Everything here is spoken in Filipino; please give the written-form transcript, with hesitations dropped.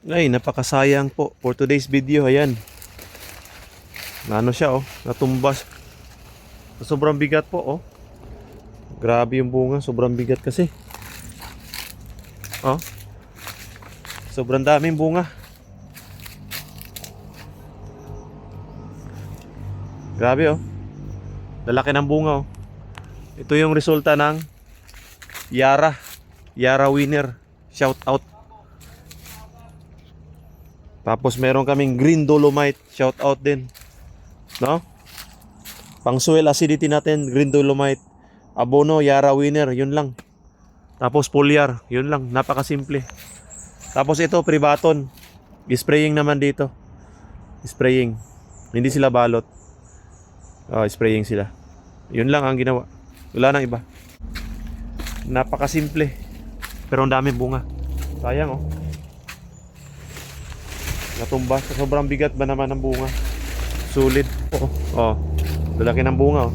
Ay, napakasayang po for today's video. Ayan. Nano siya oh, natumbas. Sobrang bigat po oh. Grabe yung bunga, sobrang bigat kasi. Oh. Sobrang daming bunga. Grabe oh. Lalaki ng bunga oh. Ito yung resulta ng Yara winner. Shout out. Tapos meron kaming green dolomite. Shout out din. No? Pang soil acidity natin, green dolomite. Abono, Yara winner, yun lang. Tapos foliar, yun lang, napakasimple. Tapos ito, privaton. Spraying naman dito. Spraying. Hindi sila balot. Spraying sila. Yun lang ang ginawa. Wala nang iba. Napakasimple. Pero ang daming bunga. Sayang oh. Natumba. Sobrang bigat ba naman ng bunga? Sulit. Oh. Lalaki ng bunga oh.